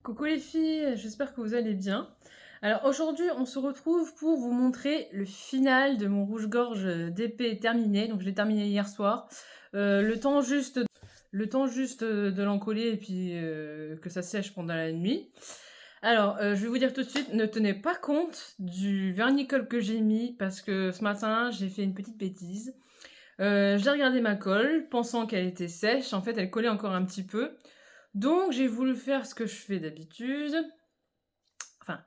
Coucou les filles, j'espère que vous allez bien. Alors aujourd'hui, on se retrouve pour vous montrer le final de mon rouge-gorge d'épée terminé. Donc je l'ai terminé hier soir. Le temps juste de l'encoller et puis que ça sèche pendant la nuit. Alors, je vais vous dire tout de suite, ne tenez pas compte du vernicole que j'ai mis parce que ce matin, j'ai fait une petite bêtise. J'ai regardé ma colle, pensant qu'elle était sèche. En fait, elle collait encore un petit peu. Donc, j'ai voulu faire ce que je fais d'habitude. Enfin,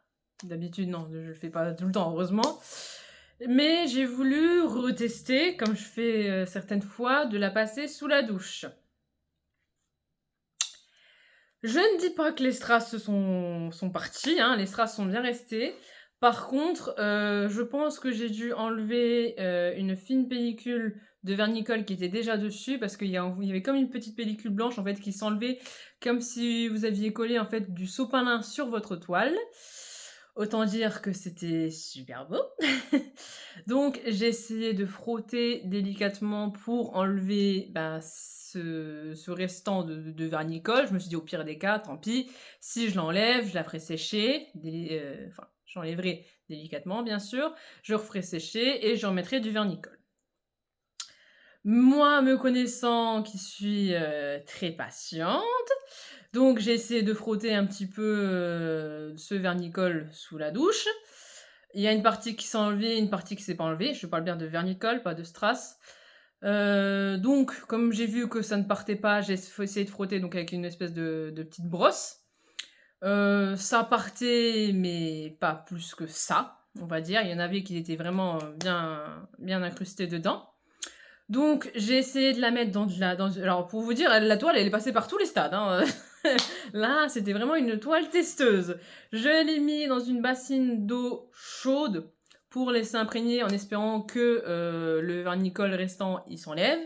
d'habitude, non, je le fais pas tout le temps, heureusement. Mais j'ai voulu retester, comme je fais certaines fois, de la passer sous la douche. Je ne dis pas que les strass sont partis, hein, les strass sont bien restés. Par contre, je pense que j'ai dû enlever une fine pellicule de vernicole qui était déjà dessus, parce qu'il y avait comme une petite pellicule blanche en fait qui s'enlevait, comme si vous aviez collé en fait du sopalin sur votre toile. Autant dire que c'était super beau. Donc j'ai essayé de frotter délicatement pour enlever ce restant de vernicole. Je me suis dit au pire des cas, tant pis. Si je l'enlève, je la ferai sécher. Enfin, j'enlèverai délicatement bien sûr. Je referai sécher et je remettrai du vernicole. Moi, me connaissant, qui suis très patiente, donc j'ai essayé de frotter un petit peu ce vernicole sous la douche. Il y a une partie qui s'est enlevée, une partie qui s'est pas enlevée. Je parle bien de vernicole, pas de strass. Donc, comme j'ai vu que ça ne partait pas, j'ai essayé de frotter donc avec une espèce de petite brosse. Ça partait, mais pas plus que ça, on va dire. Il y en avait qui étaient vraiment bien incrustés dedans. Donc, j'ai essayé de la mettre alors, pour vous dire, la toile, elle est passée par tous les stades. Hein. Là, c'était vraiment une toile testeuse. Je l'ai mis dans une bassine d'eau chaude pour laisser imprégner en espérant que le vernicole restant, il s'enlève.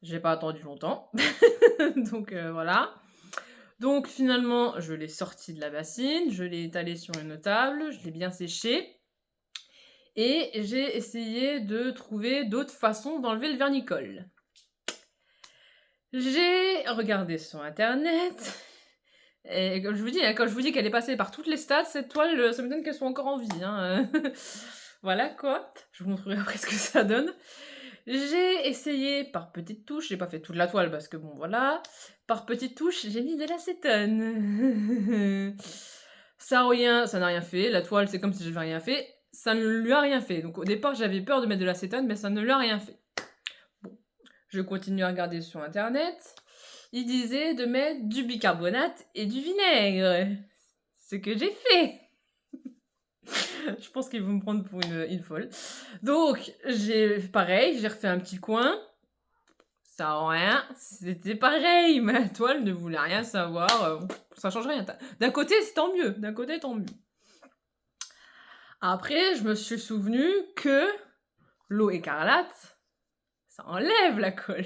J'ai pas attendu longtemps. Donc, voilà. Donc, finalement, je l'ai sorti de la bassine, je l'ai étalé sur une table, je l'ai bien séché. Et j'ai essayé de trouver d'autres façons d'enlever le vernicole. J'ai regardé sur internet. Et comme je vous dis, quand je vous dis qu'elle est passée par toutes les stades, cette toile, ça me donne qu'elle soit encore en vie. Hein. Voilà quoi. Je vous montrerai après ce que ça donne. J'ai essayé par petites touches, j'ai pas fait toute la toile parce que bon voilà. Par petites touches, j'ai mis de l'acétone. Ça n'a rien fait. La toile, c'est comme si j'avais rien fait. Ça ne lui a rien fait. Donc au départ, j'avais peur de mettre de l'acétone, mais ça ne lui a rien fait. Bon, je continue à regarder sur internet. Il disait de mettre du bicarbonate et du vinaigre. Ce que j'ai fait. Je pense qu'ils vont me prendre pour une folle. Donc, j'ai refait un petit coin. Ça rend rien. C'était pareil. Ma toile ne voulait rien savoir. Ça change rien. D'un côté, c'est tant mieux. D'un côté, tant mieux. Après, je me suis souvenu que l'eau écarlate, ça enlève la colle.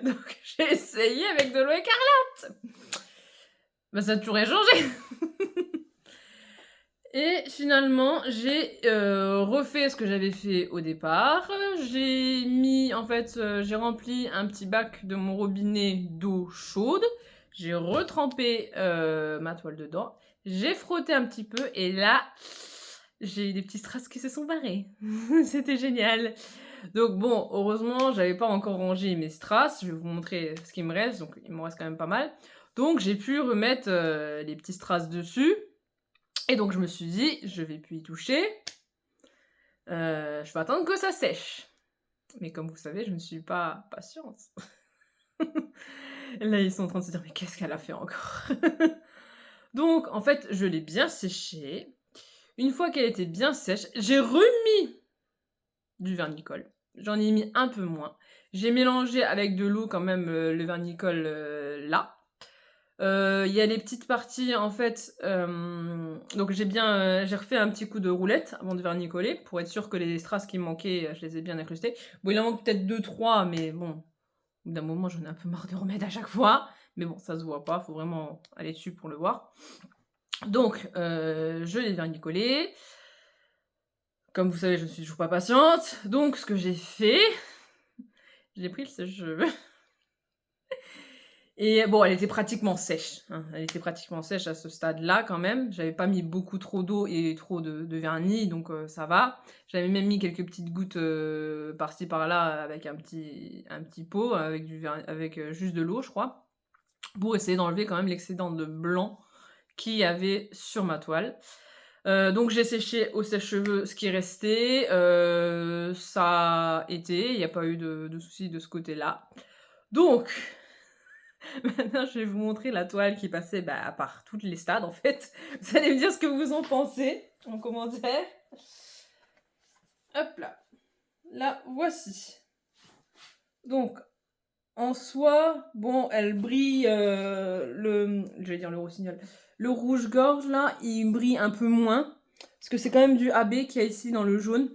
Donc, j'ai essayé avec de l'eau écarlate. Ça a toujours rien changé. Et finalement, j'ai refait ce que j'avais fait au départ. J'ai rempli un petit bac de mon robinet d'eau chaude. J'ai retrempé ma toile dedans. J'ai frotté un petit peu et là, j'ai eu des petits strass qui se sont barrés. C'était génial. Donc bon, heureusement, j'avais pas encore rangé mes strass. Je vais vous montrer ce qui me reste. Donc il m'en reste quand même pas mal. Donc j'ai pu remettre les petits strass dessus. Et donc je me suis dit, je vais plus y toucher. Je vais attendre que ça sèche. Mais comme vous savez, je ne suis pas patiente. Là, ils sont en train de se dire, mais qu'est-ce qu'elle a fait encore? Donc, en fait, je l'ai bien séchée. Une fois qu'elle était bien sèche, j'ai remis du vernicole. J'en ai mis un peu moins. J'ai mélangé avec de l'eau quand même le vernicole là. Il y a les petites parties en fait. Donc j'ai refait un petit coup de roulette avant de vernicoler pour être sûr que les strass qui me manquaient, je les ai bien incrustés. Bon, il en manque peut-être 2-3, mais bon, au bout d'un moment, j'en ai un peu marre de remettre à chaque fois. Mais bon, ça se voit pas, faut vraiment aller dessus pour le voir. Donc, je l'ai vernicolé. Comme vous savez, je ne suis toujours pas patiente. Donc, ce que j'ai fait, j'ai pris le sèche-cheveux. Et bon, elle était pratiquement sèche, hein. Elle était pratiquement sèche à ce stade-là quand même. J'avais pas mis beaucoup trop d'eau et trop de vernis, donc ça va. J'avais même mis quelques petites gouttes, par-ci par-là avec un petit pot avec avec, juste de l'eau, je crois, pour essayer d'enlever quand même l'excédent de blanc qu'il y avait sur ma toile. Donc j'ai séché au sèche-cheveux ce qui restait, ça a été, il y a pas eu de soucis de ce côté-là. Donc maintenant, je vais vous montrer la toile qui passait, bah, par toutes les stades, en fait. Vous allez me dire ce que vous en pensez en commentaire. Hop là. La voici. Donc, en soi, bon, elle brille, je vais dire le rossignol. Le rouge-gorge, là, il brille un peu moins. Parce que c'est quand même du AB qu'il y a ici dans le jaune.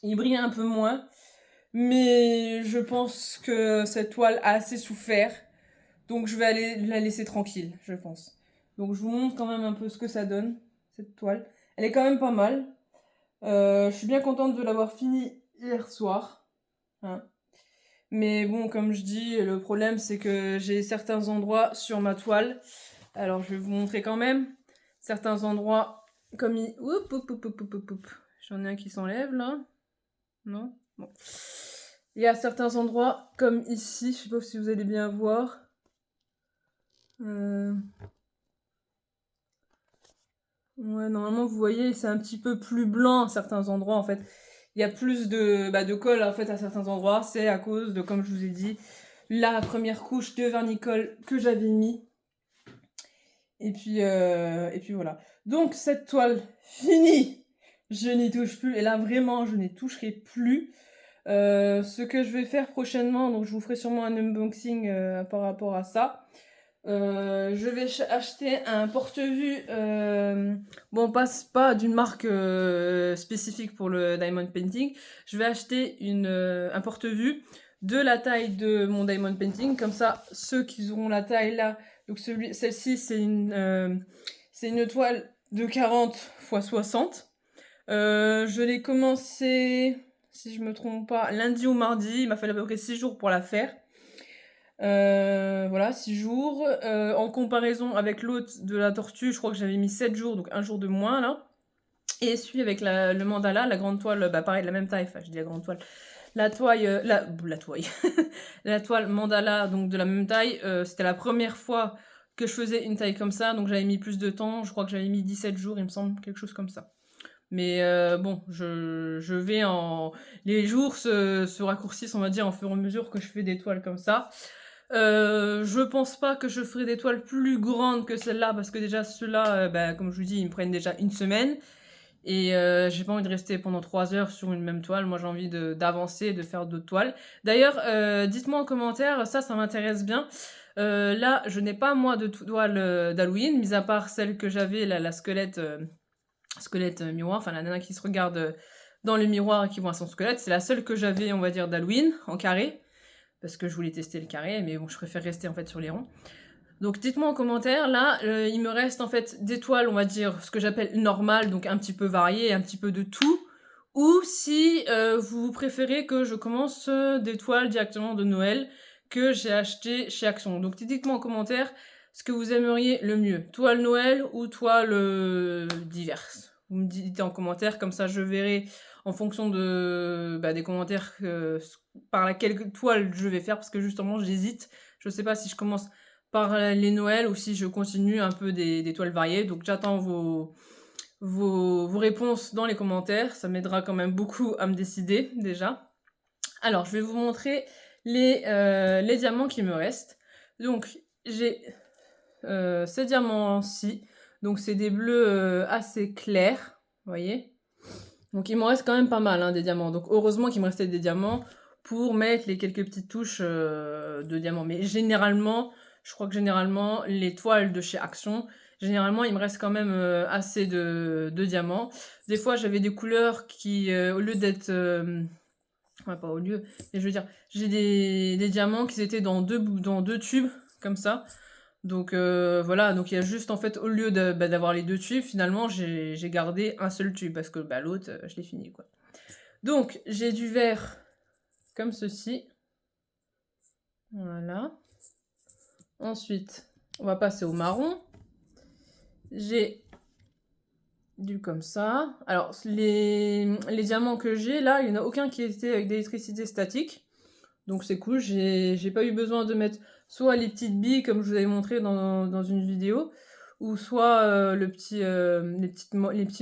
Il brille un peu moins. Mais je pense que cette toile a assez souffert. Donc je vais aller la laisser tranquille, je pense. Donc je vous montre quand même un peu ce que ça donne, cette toile. Elle est quand même pas mal. Je suis bien contente de l'avoir fini hier soir, hein. Mais bon, comme je dis, le problème c'est que j'ai certains endroits sur ma toile. Alors je vais vous montrer quand même. Certains endroits comme... Oup, oup, oup, oup, oup, oup. J'en ai un qui s'enlève là. Non? Bon. Il y a certains endroits comme ici, je sais pas si vous allez bien voir. Ouais, normalement, vous voyez, c'est un petit peu plus blanc à certains endroits, en fait. Il y a plus de colle, en fait, à certains endroits. C'est à cause de, comme je vous ai dit, la première couche de vernicole que j'avais mis. Et puis voilà. Donc, cette toile finie, je n'y touche plus. Et là, vraiment, je n'y toucherai plus. Ce que je vais faire prochainement, donc je vous ferai sûrement un unboxing par rapport à ça. Je vais acheter un porte-vue, bon, pas d'une marque spécifique pour le diamond painting. Je vais acheter un porte-vue de la taille de mon diamond painting, comme ça, ceux qui auront la taille là, donc celle-ci c'est une toile de 40 x 60. Je l'ai commencé, si je me trompe pas, lundi ou mardi. Il m'a fallu à peu près 6 jours pour la faire. Voilà, 6 jours. En comparaison avec l'autre de la tortue, je crois que j'avais mis 7 jours, donc un jour de moins là. Et celui avec le mandala, la grande toile, bah pareil, de la même taille, enfin je dis la grande toile. La toile, la toile. La toile mandala, donc de la même taille, c'était la première fois que je faisais une taille comme ça, donc j'avais mis plus de temps, je crois que j'avais mis 17 jours, il me semble, quelque chose comme ça. Mais bon, je vais en... Les jours se raccourcissent, on va dire, en fur et à mesure que je fais des toiles comme ça. Je pense pas que je ferai des toiles plus grandes que celle-là, parce que déjà ceux-là, bah, comme je vous dis, ils me prennent déjà une semaine. Et j'ai pas envie de rester pendant 3 heures sur une même toile. Moi, j'ai envie d'avancer, de faire d'autres toiles. D'ailleurs, dites-moi en commentaire, ça m'intéresse bien. Là, je n'ai pas, moi, de toile d'Halloween, mis à part celle que j'avais, la squelette miroir, enfin la nana qui se regarde dans le miroir et qui voit son squelette. C'est la seule que j'avais, on va dire, d'Halloween, en carré. Parce que je voulais tester le carré, mais bon, je préfère rester en fait sur les ronds. Donc dites-moi en commentaire, là, il me reste en fait des toiles, on va dire, ce que j'appelle normales, donc un petit peu variées, un petit peu de tout. Ou si vous préférez que je commence des toiles directement de Noël que j'ai acheté chez Action. Donc dites-moi en commentaire ce que vous aimeriez le mieux. Toile Noël ou toile diverses. Vous me dites en commentaire, comme ça je verrai en fonction des commentaires par laquelle toile je vais faire, parce que justement j'hésite. Je sais pas si je commence par les Noëls ou si je continue un peu des toiles variées. Donc j'attends vos réponses dans les commentaires. Ça m'aidera quand même beaucoup à me décider déjà. Alors je vais vous montrer les diamants qui me restent. Donc j'ai ces diamants-ci. Donc c'est des bleus assez clairs, vous voyez. Donc il m'en reste quand même pas mal, hein, des diamants. Donc heureusement qu'il me restait des diamants pour mettre les quelques petites touches de diamants. Mais généralement, je crois que généralement, les toiles de chez Action, généralement, il me reste quand même assez de diamants. Des fois, j'avais des couleurs qui, au lieu d'être... ouais, pas au lieu, mais je veux dire, j'ai des diamants qui étaient dans deux tubes, comme ça. Donc voilà, donc il y a juste en fait, au lieu d'avoir les deux tubes, finalement j'ai gardé un seul tube parce que l'autre, je l'ai fini quoi. Donc j'ai du vert comme ceci. Voilà. Ensuite, on va passer au marron. J'ai du comme ça. Alors, les diamants que j'ai, là, il n'y en a aucun qui était avec d'électricité statique. Donc c'est cool, j'ai pas eu besoin de mettre soit les petites billes comme je vous avais montré dans une vidéo, ou soit les petits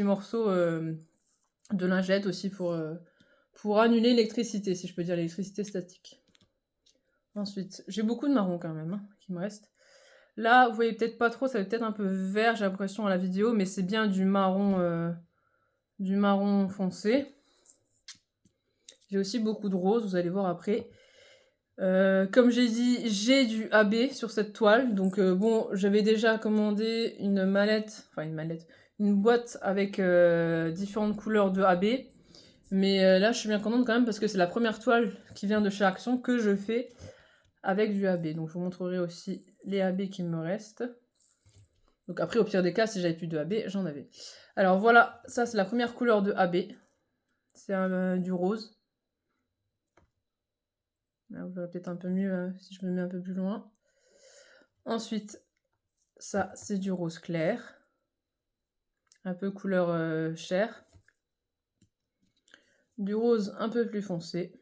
morceaux de lingettes aussi pour annuler l'électricité, si je peux dire l'électricité statique. Ensuite, j'ai beaucoup de marron quand même, hein, qui me reste. Là, vous voyez peut-être pas trop, ça va peut-être un peu vert, j'ai l'impression à la vidéo, mais c'est bien du marron foncé. J'ai aussi beaucoup de rose, vous allez voir après. Comme j'ai dit, j'ai du AB sur cette toile, donc bon, j'avais déjà commandé une boîte avec différentes couleurs de AB, mais là je suis bien contente quand même parce que c'est la première toile qui vient de chez Action que je fais avec du AB, donc je vous montrerai aussi les AB qui me restent. Donc après, au pire des cas, si j'avais plus de AB, j'en avais. Alors voilà, ça c'est la première couleur de AB, c'est du rose. Là, vous verrez peut-être un peu mieux si je me mets un peu plus loin. Ensuite, ça, c'est du rose clair. Un peu couleur chair. Du rose un peu plus foncé.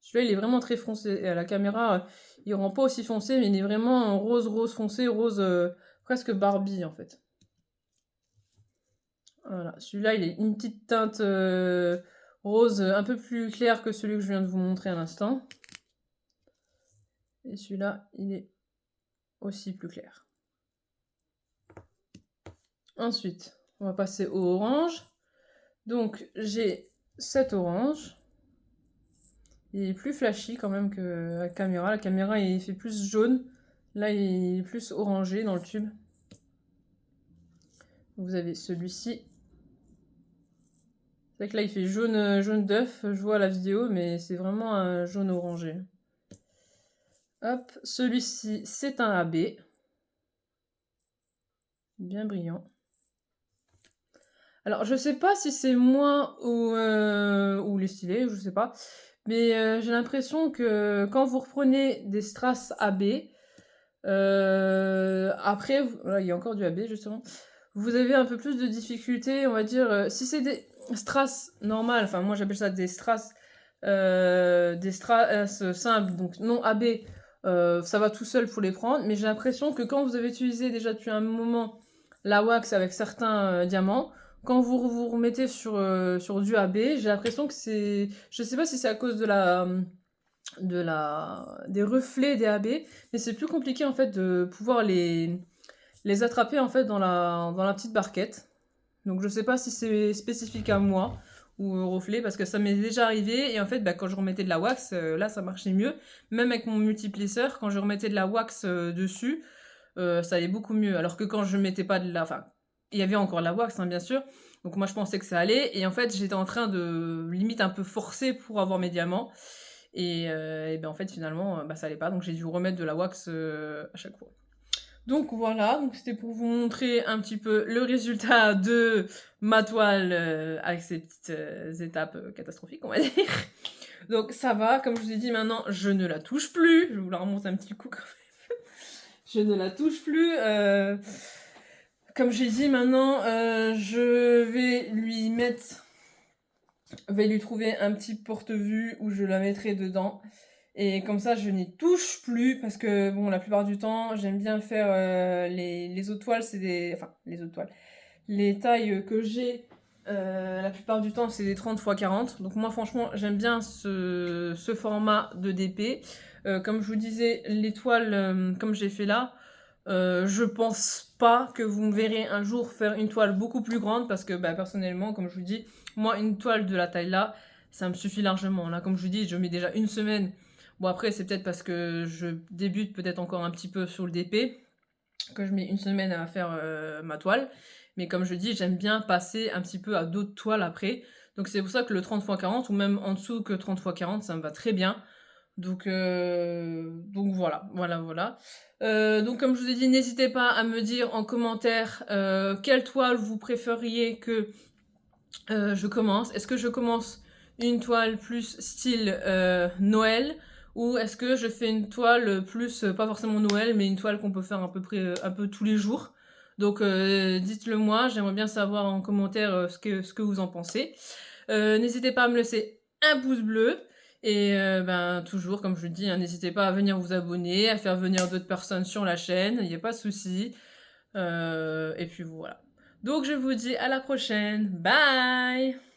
Celui-là, il est vraiment très foncé. Et à la caméra, il rend pas aussi foncé, mais il est vraiment rose foncé, rose presque Barbie, en fait. Voilà. Celui-là, il est une petite teinte rose un peu plus claire que celui que je viens de vous montrer à l'instant. Et celui-là, il est aussi plus clair. Ensuite, on va passer au orange. Donc, j'ai cet orange. Il est plus flashy quand même que la caméra. La caméra, il fait plus jaune. Là, il est plus orangé dans le tube. Vous avez celui-ci. C'est vrai que là, il fait jaune d'œuf. Je vois la vidéo, mais c'est vraiment un jaune orangé. Hop, celui-ci, c'est un AB. Bien brillant. Alors, je sais pas si c'est moi ou les stylés, je sais pas. Mais j'ai l'impression que quand vous reprenez des strass AB, après, là, il y a encore du AB justement, vous avez un peu plus de difficulté, on va dire. Si c'est des strass normales, enfin moi j'appelle ça des strass simples, donc non AB, ça va tout seul, faut les prendre. Mais j'ai l'impression que quand vous avez utilisé déjà depuis un moment la wax avec certains diamants, quand vous remettez sur du AB, j'ai l'impression que c'est... Je sais pas si c'est à cause des reflets des AB, mais c'est plus compliqué en fait de pouvoir les attraper en fait dans la petite barquette. Donc je sais pas si c'est spécifique à moi ou au reflet, parce que ça m'est déjà arrivé, et en fait quand je remettais de la wax, là ça marchait mieux. Même avec mon multiplisseur, quand je remettais de la wax dessus, ça allait beaucoup mieux. Alors que quand je mettais pas de la... Enfin, il y avait encore la wax, hein, bien sûr. Donc moi je pensais que ça allait. Et en fait j'étais en train de limite un peu forcer pour avoir mes diamants. Et ben en fait finalement ça allait pas. Donc j'ai dû remettre de la wax à chaque fois. Donc voilà, donc c'était pour vous montrer un petit peu le résultat de ma toile avec ces petites étapes catastrophiques, on va dire. Donc ça va, comme je vous ai dit, maintenant je ne la touche plus. Je vous la remonte un petit coup quand même. Je ne la touche plus. Comme j'ai dit, maintenant je vais lui trouver un petit porte-vue où je la mettrai dedans. Et comme ça, je n'y touche plus parce que, bon, la plupart du temps, j'aime bien faire les autres toiles, c'est des... Enfin, les autres toiles. Les tailles que j'ai, la plupart du temps, c'est des 30 x 40. Donc moi, franchement, j'aime bien ce format de DP. Comme je vous disais, les toiles, comme j'ai fait là, je pense pas que vous me verrez un jour faire une toile beaucoup plus grande parce que, bah, personnellement, comme je vous dis, moi, une toile de la taille là, ça me suffit largement. Là, comme je vous dis, je mets déjà une semaine. Bon, après, c'est peut-être parce que je débute peut-être encore un petit peu sur le DP, que je mets une semaine à faire ma toile. Mais comme je dis, j'aime bien passer un petit peu à d'autres toiles après. Donc c'est pour ça que le 30 x 40, ou même en dessous que 30 x 40, ça me va très bien. Donc voilà. Donc comme je vous ai dit, n'hésitez pas à me dire en commentaire quelle toile vous préfériez que je commence. Est-ce que je commence une toile plus style Noël, Ou est-ce que je fais une toile plus, pas forcément Noël, mais une toile qu'on peut faire à peu près, un peu tous les jours? Donc dites-le moi, j'aimerais bien savoir en commentaire, ce que vous en pensez. N'hésitez pas à me laisser un pouce bleu et ben, toujours comme je le dis, hein, n'hésitez pas à venir vous abonner, à faire venir d'autres personnes sur la chaîne, il y a pas de souci. Et puis voilà. Donc je vous dis à la prochaine. Bye!